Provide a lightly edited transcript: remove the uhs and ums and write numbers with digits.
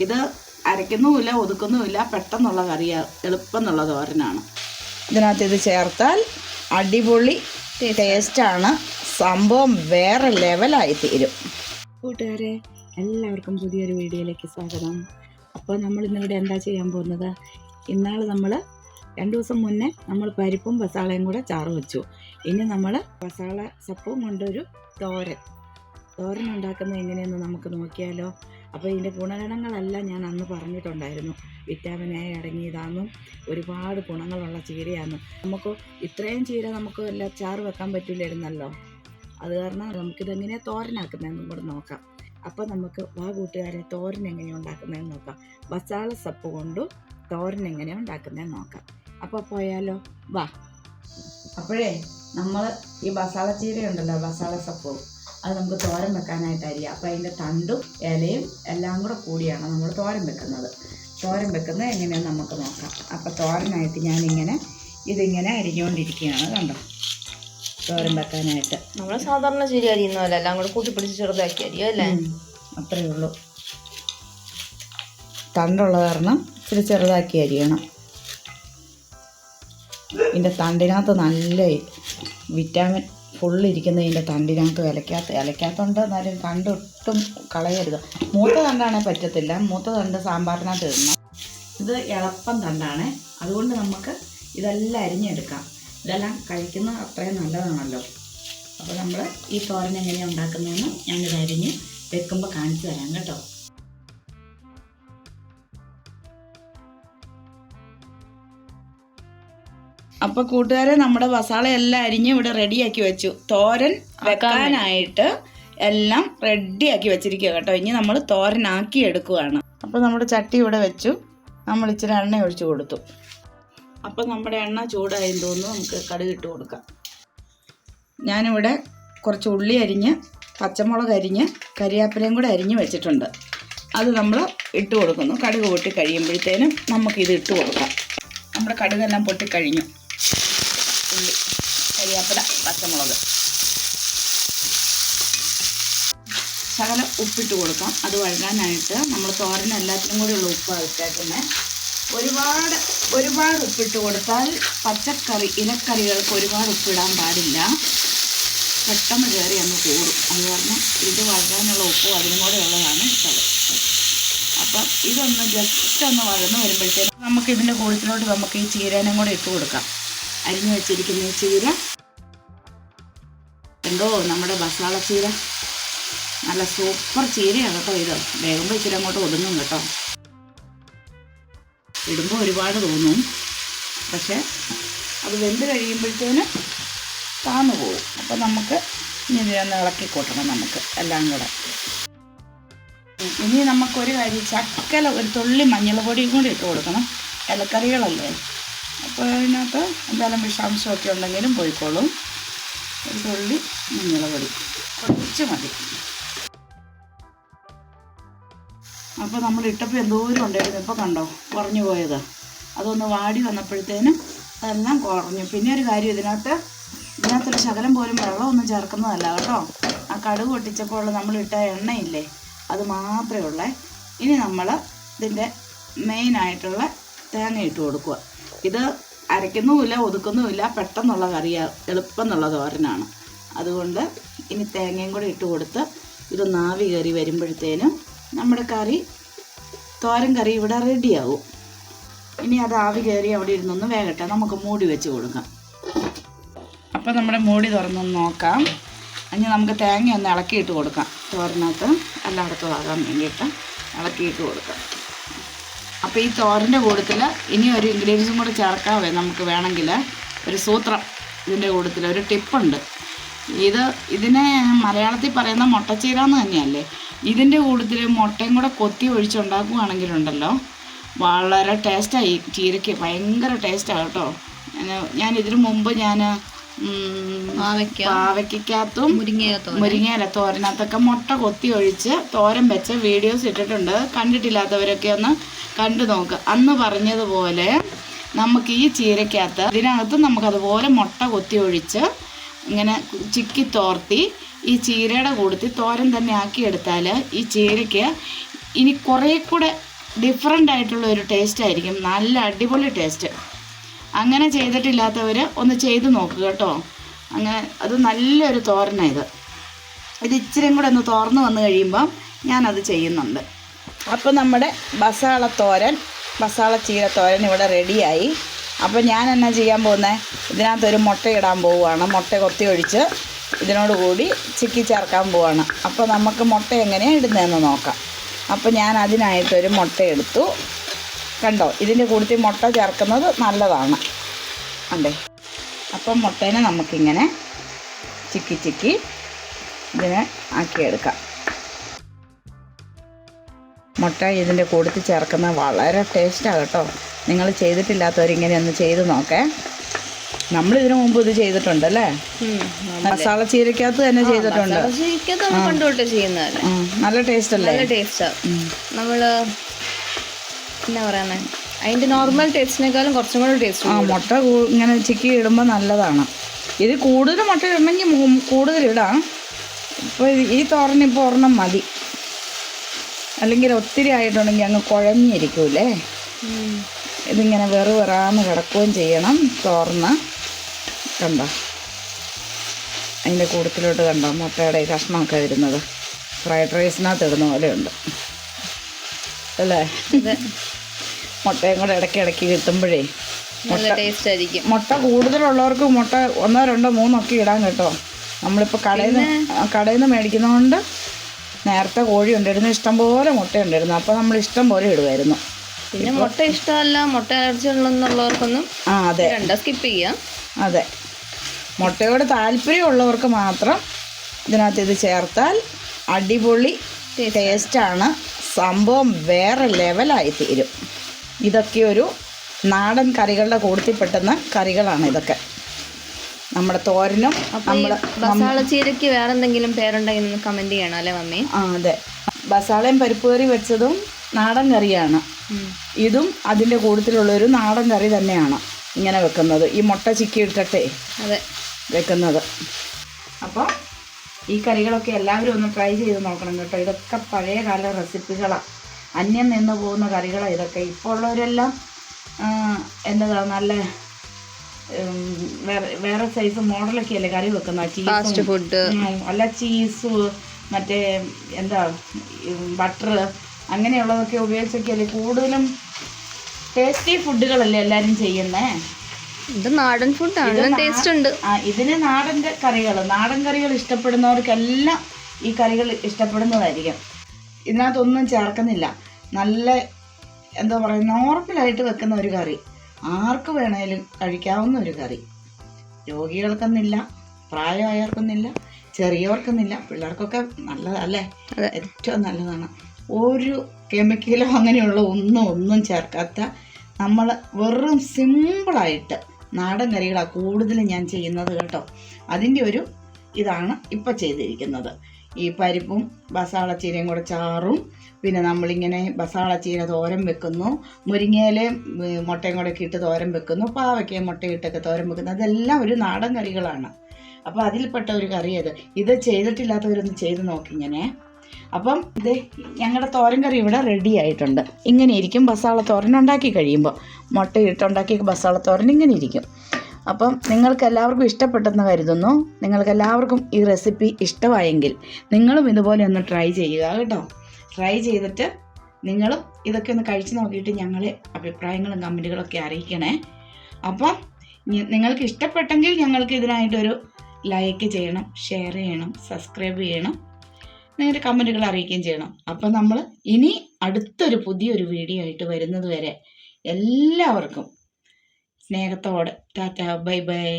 ഇത് അരയ്ക്കുന്നുമില്ല ഒതുക്കുന്നുമില്ല, പെട്ടെന്നുള്ള കറിയാണ്, എളുപ്പമെന്നുള്ള തോരനാണ്. ഇതിനകത്ത് ഇത് ചേർത്താൽ അടിപൊളി ടേസ്റ്റാണ്. സംഭവം വേറെ ലെവലായി തീരും. കൂട്ടുകാരെ, എല്ലാവർക്കും പുതിയൊരു വീഡിയോയിലേക്ക് സ്വാഗതം. അപ്പോൾ നമ്മൾ ഇന്നിവിടെ എന്താ ചെയ്യാൻ പോകുന്നത്? ഇന്നാൾ നമ്മൾ 2 ദിവസം മുന്നേ നമ്മൾ പരിപ്പും മസാലയും കൂടെ ചാറ് വെച്ചു. ഇനി നമ്മൾ മസാല സപ്പും കൊണ്ടൊരു തോരൻ ഉണ്ടാക്കുന്നത് എങ്ങനെയെന്ന് നമുക്ക് നോക്കിയാലോ. അപ്പോൾ ഇതിൻ്റെ ഗുണഗണങ്ങളെല്ലാം ഞാൻ അന്ന് പറഞ്ഞിട്ടുണ്ടായിരുന്നു. വിറ്റാമിൻ എ അടങ്ങിയതാണെന്നും ഒരുപാട് ഗുണങ്ങളുള്ള ചീരയാണ്. നമുക്ക് ഇത്രയും ചീര നമുക്ക് എല്ലാ ചാറ് വെക്കാൻ പറ്റില്ലായിരുന്നല്ലോ. അത് കാരണം നമുക്കിതെങ്ങനെയാണ് തോരനാക്കുന്നതെന്നും കൂടെ നോക്കാം. അപ്പോൾ നമുക്ക് കൂട്ടുകാരെ തോരൻ എങ്ങനെയാണ് ഉണ്ടാക്കുന്നതെന്ന് നോക്കാം. മസാല സപ്പ് കൊണ്ട് തോരൻ എങ്ങനെയാണ് ഉണ്ടാക്കുന്നതെന്ന് നോക്കാം. അപ്പോൾ പോയാലോ, വാ. അപ്പോഴേ നമ്മൾ ഈ മസാല ചീരയുണ്ടല്ലോ, മസാല സപ്പ്, അത് നമുക്ക് തോരൻ വെക്കാനായിട്ട് അരിയാം. അപ്പോൾ അതിൻ്റെ തണ്ടും ഇലയും എല്ലാം കൂടെ കൂടിയാണ് നമ്മൾ തോരൻ വെക്കുന്നത്. തോരൻ വെക്കുന്നത് എങ്ങനെയാണെന്ന് നമുക്ക് നോക്കാം. അപ്പോൾ തോരനായിട്ട് ഞാനിങ്ങനെ ഇതിങ്ങനെ അരിഞ്ഞുകൊണ്ടിരിക്കുകയാണ്, കണ്ടോ, തോരൻ വെക്കാനായിട്ട്. നമ്മൾ സാധാരണ ചീര അരിയുന്നതല്ല, എല്ലാം കൂടെ കൂട്ടിപ്പിടിച്ച് ചെറുതാക്കി അരിയോ അല്ലേ? അത്രയേ ഉള്ളൂ. തണ്ടുള്ള കാരണം ഇച്ചിരി ചെറുതാക്കി അരിയണം. ഇതിൻ്റെ തണ്ടിനകത്ത് നല്ല വിറ്റാമിൻ ഫുള്ളിരിക്കുന്ന ഇതിൻ്റെ തണ്ടിനകത്ത് ഇലയ്ക്കകത്തുണ്ട്. എന്നാലും തണ്ട് ഒട്ടും കളയരുത്. മൂത്ത തണ്ടാണേ പറ്റത്തില്ല. മൂത്ത തണ്ട് സാമ്പാറിനകത്ത് ഇടണം. ഇത് എളുപ്പം തണ്ടാണ്, അതുകൊണ്ട് നമുക്ക് ഇതെല്ലാം അരിഞ്ഞെടുക്കാം. ഇതെല്ലാം കഴിക്കുന്നത് അത്രയും നല്ലതാണല്ലോ. അപ്പോൾ നമ്മൾ ഈ തോരൻ എങ്ങനെയാണ് ഉണ്ടാക്കുന്നതെന്ന് ഞാനിത് അരിഞ്ഞ് വെക്കുമ്പോൾ കാണിച്ചു തരാം കേട്ടോ. അപ്പോൾ കൂട്ടുകാരെ, നമ്മുടെ മസാല എല്ലാം അരിഞ്ഞ് ഇവിടെ റെഡിയാക്കി വെച്ചു. തോരൻ വെക്കാനായിട്ട് എല്ലാം റെഡിയാക്കി വെച്ചിരിക്കുക കേട്ടോ. ഇനി നമ്മൾ തോരനാക്കി എടുക്കുകയാണ്. അപ്പോൾ നമ്മുടെ ചട്ടി ഇവിടെ വെച്ചു. നമ്മൾ ഇച്ചിരി എണ്ണ ഒഴിച്ചു കൊടുത്തു. അപ്പോൾ നമ്മുടെ എണ്ണ ചൂടായെന്ന് തോന്നുന്നു. നമുക്ക് കടുക് ഇട്ട് കൊടുക്കാം. ഞാനിവിടെ കുറച്ച് ഉള്ളി അരിഞ്ഞ്, പച്ചമുളക് അരിഞ്ഞ്, കരിയാപ്പിലയും കൂടെ അരിഞ്ഞ് വെച്ചിട്ടുണ്ട്. അത് നമ്മൾ ഇട്ട് കൊടുക്കുന്നു. കടുക് പൊട്ടി കഴിയുമ്പോഴത്തേനും നമുക്കിത് ഇട്ട് കൊടുക്കാം. നമ്മുടെ കടുകെല്ലാം പൊട്ടിക്കഴിഞ്ഞു. ഉള്ളി, കരിയാപ്പില, പച്ചമുളക്, ശകലം ഉപ്പിട്ട് കൊടുക്കാം. അത് വഴകാനായിട്ട് നമ്മൾ തോരൻ എല്ലാത്തിനും കൂടെയുള്ള ഉപ്പാണ് ഇട്ടേക്കുന്നത്. ഒരുപാട് ഉപ്പിട്ട് കൊടുത്താൽ പച്ചക്കറി ഇലക്കറികൾക്ക് ഒരുപാട് ഉപ്പിടാൻ പാടില്ല. പെട്ടെന്ന് കയറി അങ്ങ് കൂടും. അത് കാരണം ഇത് വഴകാനുള്ള ഉപ്പും അതിനും കൂടെ ഉള്ളതാണ് ഇട്ടത്. അപ്പം ഇതൊന്ന് ജസ്റ്റ് ഒന്ന് വഴന്ന് വരുമ്പോഴത്തേക്കും നമുക്ക് ഇതിൻ്റെ കൂട്ടത്തിലോട്ട് നമുക്ക് ഈ ചീരേനും കൂടെ ഇട്ട് കൊടുക്കാം. അരിഞ്ഞു വെച്ചിരിക്കുന്ന ഈ ചീര എന്തോ നമ്മുടെ മസാല ചീര നല്ല സൂപ്പർ ചീരയാണ് കേട്ടോ. ഇത് വേകുമ്പോൾ ഇച്ചിരി അങ്ങോട്ട് ഒതുങ്ങും കേട്ടോ. ഇടുമ്പോൾ ഒരുപാട് തോന്നും, പക്ഷേ അത് വെന്ത് കഴിയുമ്പോഴത്തേനും താന്നു പോകും. അപ്പം നമുക്ക് ഇനി ഇതിനൊന്ന് ഇളക്കി കൂട്ടണം നമുക്ക് എല്ലാം കൂടെ. ഇനി നമുക്കൊരു കാര്യം, ഒരു തുള്ളി മഞ്ഞൾപ്പൊടിയും കൂടി ഇട്ട് കൊടുക്കണം. ഇലക്കറികളല്ലേ, അപ്പോൾ അതിനകത്ത് എന്തായാലും വിഷാംശമൊക്കെ ഉണ്ടെങ്കിലും പോയിക്കോളും. ഒരു തുള്ളി മഞ്ഞൾപ്പൊടി കുറച്ച് മതി. അപ്പോൾ നമ്മൾ ഇട്ടപ്പോൾ എന്തോരം ഉണ്ടായിരുന്നു. ഇപ്പോൾ കണ്ടോ കുറഞ്ഞു പോയത്. അതൊന്ന് വാടി വന്നപ്പോഴത്തേനും അതെല്ലാം കുറഞ്ഞു. പിന്നെ ഒരു കാര്യം, ഇതിനകത്തൊരു ശകലം പോലും വെള്ളമൊന്നും ചേർക്കുന്നതല്ല കേട്ടോ. ആ കടുക് പൊട്ടിച്ചപ്പോൾ നമ്മളിട്ട എണ്ണയില്ലേ, അത് മാത്രമേ ഉള്ളേ. ഇനി നമ്മൾ ഇതിൻ്റെ മെയിനായിട്ടുള്ള തേങ്ങ ഇട്ട് കൊടുക്കുക. ഇത് അരയ്ക്കുന്നുമില്ല ഒതുക്കുന്നുമില്ല, പെട്ടെന്നുള്ള കറിയാണ്, എളുപ്പമെന്നുള്ള തോരനാണ്. അതുകൊണ്ട് ഇനി തേങ്ങയും കൂടെ ഇട്ട് കൊടുത്ത് ഇതൊന്ന് ആവി കയറി വരുമ്പോഴത്തേനും നമ്മുടെ തോരൻ കറി ഇവിടെ റെഡിയാവും. ഇനി അത് ആവി കയറി അവിടെ ഇരുന്നൊന്ന് വേകട്ടെ. നമുക്ക് മൂടി വെച്ച് കൊടുക്കാം. അപ്പോൾ നമ്മുടെ മൂടി തുറന്നൊന്ന് നോക്കാം. ഇനി നമുക്ക് തേങ്ങ ഒന്ന് ഇളക്കിയിട്ട് കൊടുക്കാം. തോരനകത്ത് എല്ലായിടത്തും ആകാൻ വേണ്ടിയിട്ട് ഇളക്കിയിട്ട് കൊടുക്കാം. അപ്പോൾ ഈ തോരൻ്റെ കൂട്ടത്തിൽ ഇനി ഒരു ഇൻഗ്രീഡിയൻസും കൂടെ ചേർക്കാവേ നമുക്ക് വേണമെങ്കിൽ. ഒരു സൂത്രം ഇതിൻ്റെ കൂട്ടത്തിൽ, ഒരു ടിപ്പുണ്ട്. ഇതിനെ മലയാളത്തിൽ പറയുന്ന മുട്ടച്ചീര എന്ന് തന്നെയല്ലേ. ഇതിൻ്റെ കൂട്ടത്തിൽ മുട്ടയും കൂടെ കൊത്തി ഒഴിച്ചുണ്ടാക്കുകയാണെങ്കിലുണ്ടല്ലോ വളരെ ടേസ്റ്റായി. ചീരയ്ക്ക് ഭയങ്കര ടേസ്റ്റാണ് കേട്ടോ. ഞാൻ ഇതിനു മുമ്പ് പാവയ്ക്കകത്തും മുരിങ്ങയില തോരനകത്തൊക്കെ മുട്ട കൊത്തി ഒഴിച്ച് തോരൻ വെച്ച വീഡിയോസ് ഇട്ടിട്ടുണ്ട്. കണ്ടിട്ടില്ലാത്തവരൊക്കെ ഒന്ന് കണ്ടു നോക്കുക. അന്ന് പറഞ്ഞതുപോലെ നമുക്ക് ഈ ചീരയ്ക്കകത്ത് ഇതിനകത്ത് നമുക്കതുപോലെ മുട്ട കൊത്തി ഒഴിച്ച് ഇങ്ങനെ ചിക്കി തോർത്തി ഈ ചീരയുടെ കൂട്ടത്തിൽ തോരൻ തന്നെ ആക്കിയെടുത്താൽ ഈ ചീരയ്ക്ക് ഇനി കുറേ കൂടെ ഡിഫറെൻ്റ് ആയിട്ടുള്ള ഒരു ടേസ്റ്റ് ആയിരിക്കും, നല്ല അടിപൊളി ടേസ്റ്റ്. അങ്ങനെ ചെയ്തിട്ടില്ലാത്തവർ ഒന്ന് ചെയ്ത് നോക്കുക കേട്ടോ. അങ്ങനെ അത് നല്ലൊരു തോരനാണ് ഇത് ഇച്ചിരിയും കൂടെ ഒന്ന് തോർന്ന് വന്നു കഴിയുമ്പം ഞാനത് ചെയ്യുന്നുണ്ട്. അപ്പോൾ നമ്മുടെ മസാല ചീരത്തോരൻ ഇവിടെ റെഡിയായി. അപ്പോൾ ഞാൻ എന്നാ ചെയ്യാൻ പോകുന്നത്, ഇതിനകത്തൊരു മുട്ട ഇടാൻ പോവുകയാണ്. മുട്ട കൊത്തി ഒഴിച്ച് ഇതിനോട് കൂടി ചിക്കി ചേർക്കാൻ പോവുകയാണ്. അപ്പോൾ നമുക്ക് മുട്ട എങ്ങനെയാണ് ഇടുന്നതെന്ന് നോക്കാം. അപ്പോൾ ഞാൻ അതിനായിട്ടൊരു മുട്ട എടുത്തു. കണ്ടോ, ഇതിൻ്റെ കൂട്ടത്തിൽ മുട്ട ചേർക്കുന്നത് നല്ലതാണ്. അതെ, അപ്പം മുട്ടേനെ നമുക്കിങ്ങനെ ചിക്കി ഇതിനെ ആക്കിയെടുക്കാം. മുട്ട ഇതിൻ്റെ കൂട്ടത്തിൽ ചേർക്കുന്നത് വളരെ ടേസ്റ്റാണ് കേട്ടോ. നിങ്ങൾ ചെയ്തിട്ടില്ലാത്തവരിങ്ങനെ ഒന്ന് ചെയ്ത് നോക്കേ. നമ്മളിതിനു മുമ്പ് ഇത് ചെയ്തിട്ടുണ്ടല്ലേ, മസാല ചീരക്കകത്ത് തന്നെ ചെയ്തിട്ടുണ്ട്. നല്ല ടേസ്റ്റ് അല്ലേ? നല്ല ടേസ്റ്റാ. നമ്മള് എന്നാ പറയുന്നത്, അതിന്റെ നോർമൽ ടേസ്റ്റിനേക്കാളും കുറച്ചും കൂടെ ടേസ്റ്റ്. മുട്ട ഇങ്ങനെ ചിക്കി ഇടുമ്പോൾ നല്ലതാണ്. ഇത് കൂടുതൽ മുട്ട ഇടണമെങ്കിൽ കൂടുതൽ ഇടാം. ഇപ്പോൾ ഈ തോരനിപ്പോൾ ഒരെണ്ണം മതി, അല്ലെങ്കിൽ ഒത്തിരി ആയിട്ടുണ്ടെങ്കിൽ അങ്ങ് കുഴഞ്ഞിരിക്കൂലേ. ഇതിങ്ങനെ വെറുവെറാന്ന് കിടക്കുകയും ചെയ്യണം തോർന്ന്. കണ്ടോ, അതിൻ്റെ കൂട്ടത്തിലോട്ട് കണ്ടോ മുട്ടയുടെ കഷ്ണമൊക്കെ വരുന്നത്. ഫ്രൈഡ് റൈസിനകത്ത് ഇടുന്ന പോലെയുണ്ട് അല്ലേ? മുട്ടയും കൂടെ ഇടയ്ക്കിടയ്ക്ക് കിട്ടുമ്പോഴേ മുട്ട കൂടുതലുള്ളവർക്ക് മുട്ട 1, 2, 3 ഒക്കെ ഇടാൻ കേട്ടോ. നമ്മളിപ്പോൾ കടയിൽ നിന്ന് മേടിക്കുന്നതുകൊണ്ട് നേരത്തെ കോഴി ഉണ്ടായിരുന്നു, ഇഷ്ടംപോലെ മുട്ട ഉണ്ടായിരുന്നു. അപ്പോൾ നമ്മൾ ഇഷ്ടം പോലെ ഇടുമായിരുന്നു. പിന്നെ മുട്ട ഇഷ്ടമല്ല, മുട്ട അലർജി ഉള്ളവർക്കൊന്നും അതെ സ്കിപ്പ് ചെയ്യാം. അതെ, മുട്ടയോട് താല്പര്യമുള്ളവർക്ക് മാത്രം ഇതിനകത്ത് ഇത് ചേർത്താൽ അടിപൊളി ടേസ്റ്റാണ്. സംഭവം വേറെ ലെവലായി തീരും. ഇതൊക്കെ ഒരു നാടൻ കറികളുടെ കൂട്ടത്തിൽ പെട്ടുന്ന കറികളാണ് ഇതൊക്കെ. നമ്മുടെ തോരനും മസാല ചീരയ്ക്ക് വേറെ എന്തെങ്കിലും പേരുണ്ടെങ്കിൽ കമന്റ് ചെയ്യണം അല്ലേ മമ്മി? അതെ, മസാലയും പരിപ്പ് കറി വെച്ചതും നാടൻ കറിയാണ്. ഇതും അതിൻ്റെ കൂട്ടത്തിലുള്ളൊരു നാടൻ കറി തന്നെയാണ് ഇങ്ങനെ വെക്കുന്നത്. ഈ മുട്ട ചിക്കി ഇട്ടിട്ടേ വെക്കുന്നത്. അപ്പോൾ ഈ കറികളൊക്കെ എല്ലാവരും ഒന്ന് ട്രൈ ചെയ്ത് നോക്കണം കേട്ടോ. ഇതൊക്കെ പഴയ കാല റെസിപ്പികളാണ്, അന്യം നിന്ന് പോകുന്ന കറികളാണ് ഇതൊക്കെ. ഇപ്പോൾ ഉള്ളവരെല്ലാം എന്നതാ നല്ല വേറെ സൈസ് മോഡലൊക്കെ അല്ലേ കറി വെക്കുന്നത്. ഫാസ്റ്റ് ഫുഡ് അല്ല, ചീസ് മറ്റേ എന്താ ബട്ടർ അങ്ങനെയുള്ളതൊക്കെ ഉപയോഗിച്ചൊക്കെ അല്ലേ കൂടുതലും. ടേസ്റ്റി ഫുഡുകളല്ലേ എല്ലാവരും ചെയ്യുന്നേ. ഇത് നാടൻ ഫുഡാണ്, ടേസ്റ്റ് ഉണ്ട്. ഇതിന് നാടൻ കറികൾ ഇഷ്ടപ്പെടുന്നവർക്കെല്ലാം ഈ കറികൾ ഇഷ്ടപ്പെടുന്നതായിരിക്കും. ഇതിനകത്തൊന്നും ചേർക്കുന്നില്ല. നല്ല എന്താ പറയുക, നോർമലായിട്ട് വെക്കുന്ന ഒരു കറി, ആർക്ക് വേണേലും കഴിക്കാവുന്ന ഒരു കറി. രോഗികൾക്കെന്നില്ല, പ്രായമായവർക്കൊന്നില്ല, ചെറിയവർക്കൊന്നില്ല, പിള്ളേർക്കൊക്കെ നല്ലതല്ലേ, ഏറ്റവും നല്ലതാണ്. ഒരു കെമിക്കലോ അങ്ങനെയുള്ള ഒന്നും ചേർക്കാത്ത നമ്മൾ വെറും സിമ്പിളായിട്ട് നാടൻ കറികളാണ് കൂടുതലും ഞാൻ ചെയ്യുന്നത് കേട്ടോ. അതിൻ്റെ ഒരു ഇതാണ് ഇപ്പം ചെയ്തിരിക്കുന്നത്. ഈ പരിപ്പും മസാലച്ചീരയും കൂടെ ചാറും, പിന്നെ നമ്മളിങ്ങനെ മസാലച്ചീര തോരൻ വെക്കുന്നു, മുരിങ്ങയിലയും മുട്ടയും കൂടെ ഒക്കെ ഇട്ട് തോരൻ വെക്കുന്നു, പാവയ്ക്കയും മുട്ടയിട്ടൊക്കെ തോരൻ വെക്കുന്നു. അതെല്ലാം ഒരു നാടൻ കറികളാണ്. അപ്പോൾ അതിൽപ്പെട്ട ഒരു കറി ഇത് ചെയ്തിട്ടില്ലാത്തവരൊന്ന് ചെയ്ത് നോക്കിങ്ങനെ. അപ്പം ഇത് ഞങ്ങളുടെ തോരൻ കറി ഇവിടെ റെഡി ആയിട്ടുണ്ട്. ഇങ്ങനെ ഇരിക്കും മസാല തോരൻ ഉണ്ടാക്കി കഴിയുമ്പോൾ. മുട്ടയിട്ടുണ്ടാക്കിയ മസാല തോരൻ ഇങ്ങനെ ഇരിക്കും. അപ്പം നിങ്ങൾക്ക് എല്ലാവർക്കും ഇഷ്ടപ്പെട്ടെന്ന് കരുതുന്നു. നിങ്ങൾക്ക് എല്ലാവർക്കും ഈ റെസിപ്പി ഇഷ്ടമായെങ്കിൽ നിങ്ങളും ഇതുപോലെ ഒന്ന് ട്രൈ ചെയ്യുക കേട്ടോ. ട്രൈ ചെയ്തിട്ട് നിങ്ങളും ഇതൊക്കെ ഒന്ന് കഴിച്ച് നോക്കിയിട്ട് ഞങ്ങളെ അഭിപ്രായങ്ങളും കമൻറ്റുകളൊക്കെ അറിയിക്കണേ. അപ്പം നിങ്ങൾക്ക് ഇഷ്ടപ്പെട്ടെങ്കിൽ ഞങ്ങൾക്ക് ഇതിനായിട്ടൊരു ലൈക്ക് ചെയ്യണം, ഷെയർ ചെയ്യണം, സബ്സ്ക്രൈബ് ചെയ്യണം, നിങ്ങളുടെ കമൻറ്റുകൾ അറിയിക്കുകയും ചെയ്യണം. അപ്പം നമ്മൾ ഇനി അടുത്തൊരു പുതിയൊരു വീഡിയോ ആയിട്ട് വരുന്നത് വരെ എല്ലാവർക്കും സ്നേഹത്തോടെ ടാറ്റ, ബൈ ബൈ.